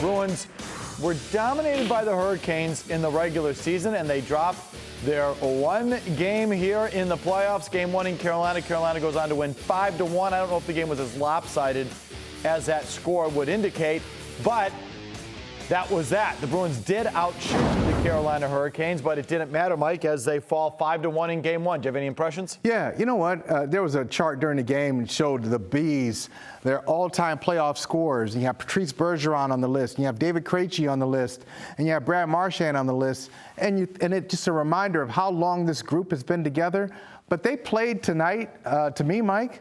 Bruins were dominated by the Hurricanes in the regular season, and they dropped their one game here in the playoffs. Game one in Carolina. Carolina goes on to win 5-1. I don't know if the game was as lopsided as that score would indicate, but that was that. The Bruins did outshoot the Carolina Hurricanes, but it didn't matter, Mike, as they fall 5-1 in game one. Do you have any impressions? Yeah, you know what? There was a chart during the game that showed the Bees, their all-time playoff scorers. You have Patrice Bergeron on the list, and you have David Krejci on the list, and you have Brad Marchand on the list. And it's just a reminder of how long this group has been together. But they played tonight, to me, Mike,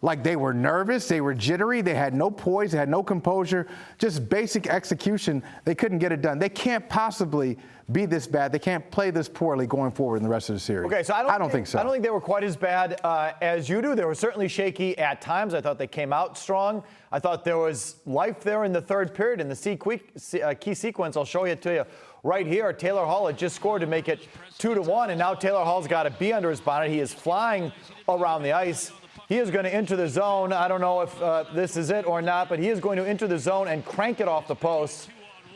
like they were nervous, they were jittery, they had no poise, they had no composure, just basic execution. They couldn't get it done. They can't possibly be this bad. They can't play this poorly going forward in the rest of the series. Okay, so I don't think so. I don't think they were quite as bad as you do. They were certainly shaky at times. I thought they came out strong. I thought there was life there in the third period. In the key sequence, I'll show it to you right here. Taylor Hall had just scored to make it 2-1, and now Taylor Hall's got a bee under his bonnet. He is flying around the ice. He is going to enter the zone. I don't know if this is it or not, but he is going to enter the zone and crank it off the post.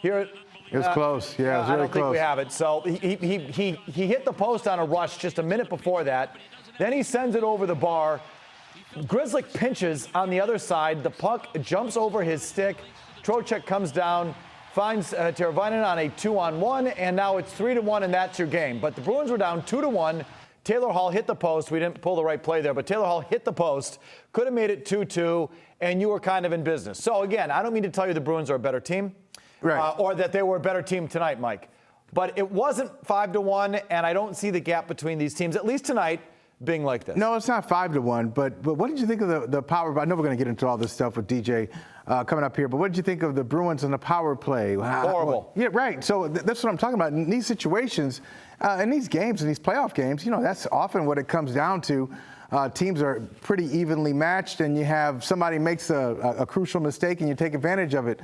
Here, it was close. Yeah, it was really close. I don't think we have it. So he hit the post on a rush just a minute before that. Then he sends it over the bar. Grzelcyk pinches on the other side. The puck jumps over his stick. Trocheck comes down, finds Teravainen on a 2-on-1, and now it's 3-1, and that's your game. But the Bruins were down 2-1. Taylor Hall hit the post. We didn't pull the right play there, but Taylor Hall hit the post, could have made it 2-2, and you were kind of in business. So, again, I don't mean to tell you the Bruins are a better team, right, or that they were a better team tonight, Mike. But it wasn't 5-1, and I don't see the gap between these teams, at least tonight, being like this. No, it's not 5-1, but what did you think of the power? I know we're going to get into all this stuff with DJ coming up here, but what did you think of the Bruins and the power play? Horrible. Yeah, right. So that's what I'm talking about. In these situations, in these games, in these playoff games, you know, that's often what it comes down to. Teams are pretty evenly matched, and you have somebody makes a crucial mistake, and you take advantage of it.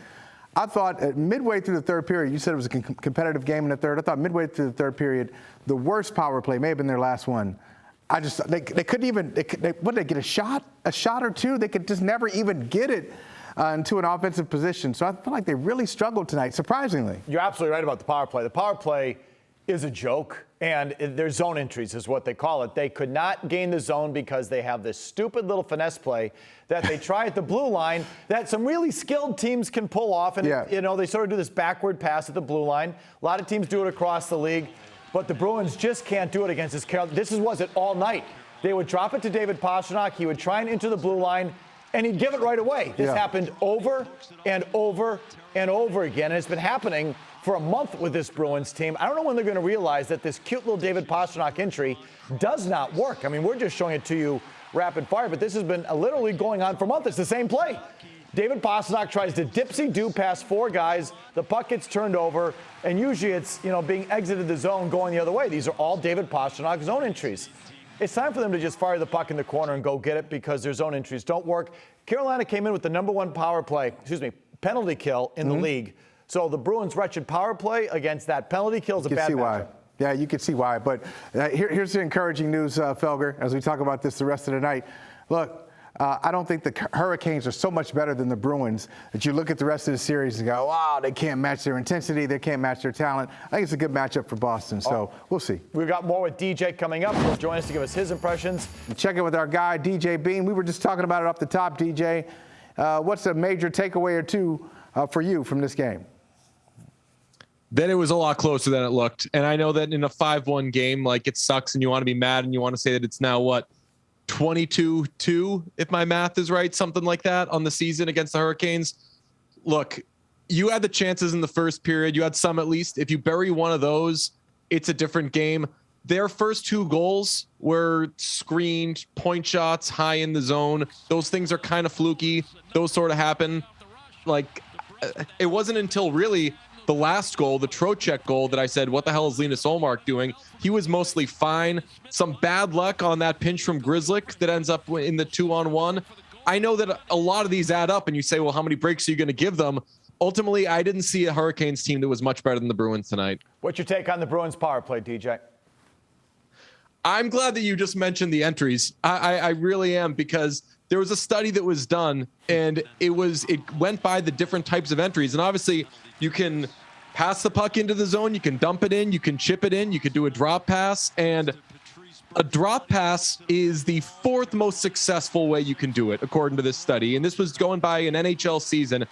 I thought midway through the third period, you said it was a competitive game in the third. I thought midway through the third period, the worst power play may have been their last one. They couldn't even, what did they get, a shot or two? They could just never even get it into an offensive position. So I feel like they really struggled tonight, surprisingly. You're absolutely right about the power play. The power play is a joke, and their zone entries is what they call it. They could not gain the zone because they have this stupid little finesse play that they try at the blue line that some really skilled teams can pull off. And, you know, they sort of do this backward pass at the blue line. A lot of teams do it across the league. But the Bruins just can't do it against this Carolina. This was it all night. They would drop it to David Pastrnak. He would try and enter the blue line, and he'd give it right away. This happened over and over and over again, and it's been happening for a month with this Bruins team. I don't know when they're going to realize that this cute little David Pastrnak entry does not work. I mean, we're just showing it to you rapid fire, but this has been literally going on for a month. It's the same play. David Pastrnak tries to dipsy-do past four guys. The puck gets turned over, and usually it's, you know, being exited the zone going the other way. These are all David Pastrnak zone entries. It's time for them to just fire the puck in the corner and go get it because their zone entries don't work. Carolina came in with the number one penalty kill in the league. So the Bruins' wretched power play against that penalty kill is a bad matchup. Yeah, you can see why. But here's the encouraging news, Felger, as we talk about this the rest of the night. Look, I don't think the Hurricanes are so much better than the Bruins that you look at the rest of the series and go, wow, they can't match their intensity, they can't match their talent. I think it's a good matchup for Boston, so we'll see. We've got more with DJ coming up. He'll join us to give us his impressions. Check in with our guy, DJ Bean. We were just talking about it off the top, DJ. What's a major takeaway or two for you from this game? Then it was a lot closer than it looked. And I know that in a 5-1 game, like, it sucks and you want to be mad and you want to say that it's now, 22-2, if my math is right, something like that on the season against the Hurricanes. Look, you had the chances in the first period. You had some at least. If you bury one of those, it's a different game. Their first two goals were screened, point shots, high in the zone. Those things are kind of fluky. Those sort of happen. Like, it wasn't until really the last goal, the Trocheck goal, that I said, what the hell is Linus Ullmark doing? He was mostly fine. Some bad luck on that pinch from Grzelcyk that ends up in the 2-on-1. I know that a lot of these add up, and you say, well, how many breaks are you going to give them? Ultimately, I didn't see a Hurricanes team that was much better than the Bruins tonight. What's your take on the Bruins power play, DJ? I'm glad that you just mentioned the entries. I really am, because there was a study that was done, and it went by the different types of entries. And obviously you can pass the puck into the zone, you can dump it in, you can chip it in, you could do a drop pass. And a drop pass is the fourth most successful way you can do it, according to this study. And this was going by an NHL season.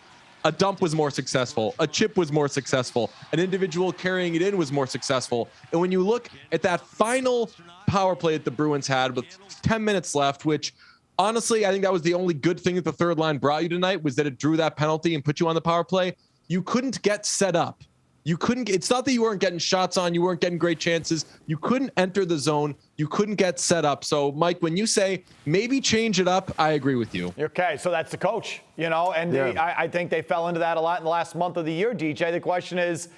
A dump was more successful. A chip was more successful. An individual carrying it in was more successful. And when you look at that final power play that the Bruins had with 10 minutes left, which honestly, I think that was the only good thing that the third line brought you tonight, was that it drew that penalty and put you on the power play. You couldn't get set up. It's not that you weren't getting shots on, you weren't getting great chances. You couldn't enter the zone. You couldn't get set up. So, Mike, when you say maybe change it up, I agree with you. Okay, so that's the coach, and I think they fell into that a lot in the last month of the year, DJ. The question is,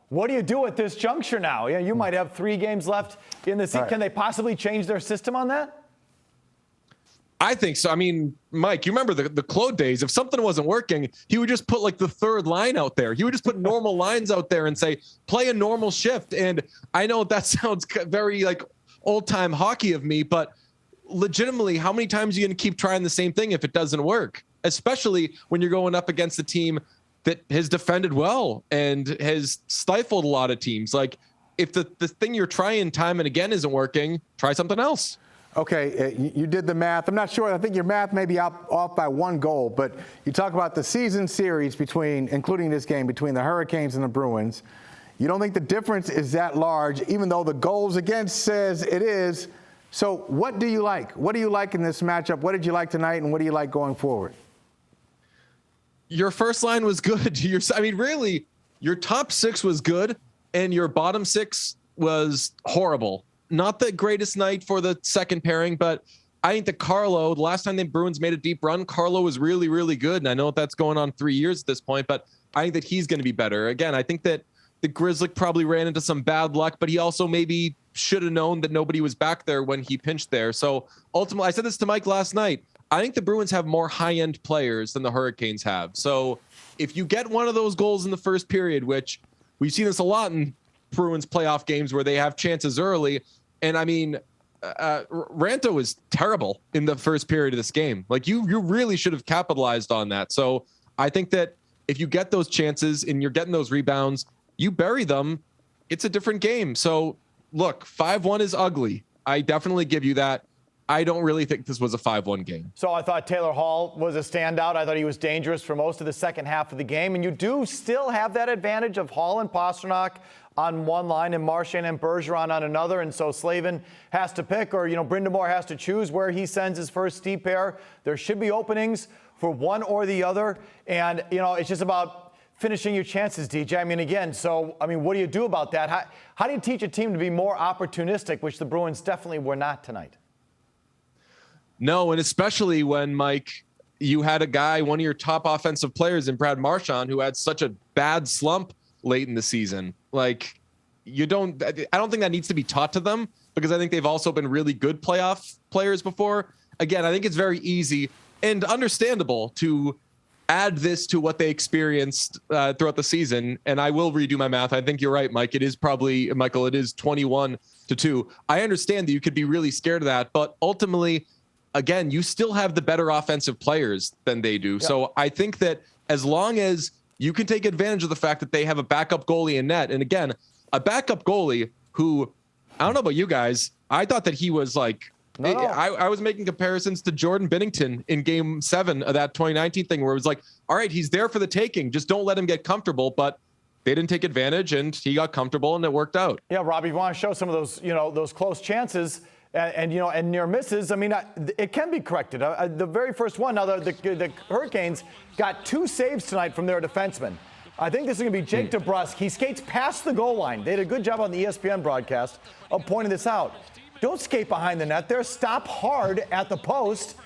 what do you do at this juncture now? You might have 3 games left in the season. Right. Can they possibly change their system on that? I think so. I mean, Mike, you remember the Claude days. If something wasn't working, he would just put like the third line out there. He would just put normal lines out there and say, play a normal shift. And I know that sounds very like old time hockey of me, but legitimately, how many times are you going to keep trying the same thing if it doesn't work? Especially when you're going up against a team that has defended well and has stifled a lot of teams. Like if the thing you're trying time and again isn't working, try something else. Okay, you did the math. I'm not sure. I think your math may be off by 1 goal, but you talk about the season series including this game, between the Hurricanes and the Bruins. You don't think the difference is that large, even though the goals against says it is. So what do you like? What do you like in this matchup? What did you like tonight, and what do you like going forward? Your first line was good. Really, your top 6 was good, and your bottom 6 was horrible. Not the greatest night for the second pairing, but I think that Carlo, the last time the Bruins made a deep run, Carlo was really, really good. And I know that's going on 3 years at this point, but I think that he's going to be better. Again, I think that the Grizzly probably ran into some bad luck, but he also maybe should have known that nobody was back there when he pinched there. So ultimately, I said this to Mike last night, I think the Bruins have more high-end players than the Hurricanes have. So if you get one of those goals in the first period, which we've seen this a lot in Bruins playoff games where they have chances early, and I mean, Ranto was terrible in the first period of this game. Like you really should have capitalized on that. So I think that if you get those chances and you're getting those rebounds, you bury them, it's a different game. So look, 5-1 is ugly. I definitely give you that. I don't really think this was a 5-1 game. So I thought Taylor Hall was a standout. I thought he was dangerous for most of the second half of the game. And you do still have that advantage of Hall and Pastrnak on one line and Marchand and Bergeron on another. And so Slavin has to pick, or, Brindamore has to choose where he sends his first D pair. There should be openings for one or the other. And, it's just about finishing your chances, DJ. What do you do about that? How do you teach a team to be more opportunistic, which the Bruins definitely were not tonight? No, and especially when, Mike, you had a guy, one of your top offensive players in Brad Marchand, who had such a bad slump late in the season. Like, I don't think that needs to be taught to them, because I think they've also been really good playoff players before. Again, I think it's very easy and understandable to add this to what they experienced throughout the season. And I will redo my math. I think you're right, Mike. It is 21-2. I understand that you could be really scared of that, but ultimately, again, you still have the better offensive players than they do. Yep. So I think that as long as you can take advantage of the fact that they have a backup goalie in net, and again, a backup goalie who, I don't know about you guys, I thought that he was like, I was making comparisons to Jordan Binnington in Game 7 of that 2019 thing, where it was like, all right, he's there for the taking, just don't let him get comfortable. But they didn't take advantage, and he got comfortable, and it worked out. Yeah, Robbie, if you want to show some of those, those close chances and near misses, it can be corrected. The very first one, now the Hurricanes got 2 saves tonight from their defensemen. I think this is going to be Jake DeBrusk. He skates past the goal line. They did a good job on the ESPN broadcast of pointing this out. Don't skate behind the net there. Stop hard at the post,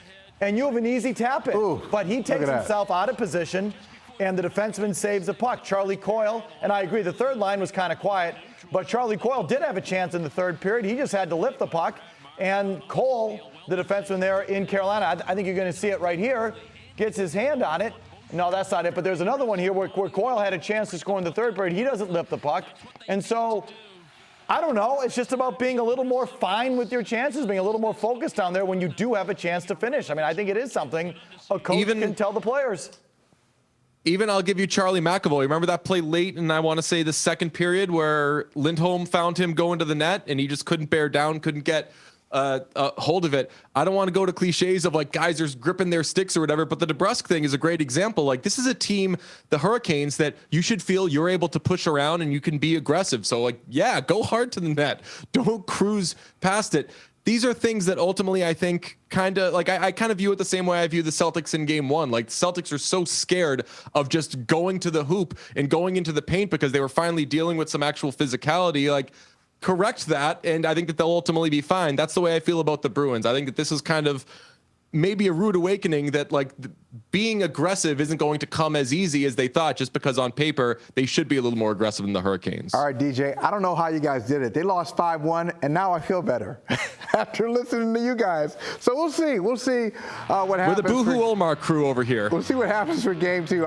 and you have an easy tap it. Ooh, but he takes himself out of position, and the defenseman saves the puck. Charlie Coyle, and I agree, the third line was kind of quiet, but Charlie Coyle did have a chance in the third period. He just had to lift the puck, and Cole, the defenseman there in Carolina, I think you're going to see it right here, gets his hand on it. No, that's not it, but there's another one here where Coyle had a chance to score in the third period. He doesn't lift the puck, and so I don't know. It's just about being a little more fine with your chances, being a little more focused down there when you do have a chance to finish. I mean, I think it is something a coach can tell the players. Even I'll give you Charlie McAvoy. Remember that play late, and I want to say the second period where Lindholm found him going to the net, and he just couldn't bear down, couldn't get a hold of it. I don't want to go to cliches of like guys are gripping their sticks or whatever, but the DeBrusque thing is a great example. Like, this is a team, the Hurricanes, that you should feel you're able to push around and you can be aggressive. So like, yeah, go hard to the net. Don't cruise past it. These are things that ultimately I think kind of like I kind of view it the same way I view the Celtics in game one. Like, the Celtics are so scared of just going to the hoop and going into the paint because they were finally dealing with some actual physicality. Like, correct that, and I think that they'll ultimately be fine. That's the way I feel about the Bruins. I think that this is kind of maybe a rude awakening that like being aggressive isn't going to come as easy as they thought, just because on paper they should be a little more aggressive than the Hurricanes. All right, DJ, I don't know how you guys did it. They lost 5-1, and now I feel better after listening to you guys. So we'll see. We'll see what happens. We're the Boohoo Olmark crew over here. We'll see what happens for game 2.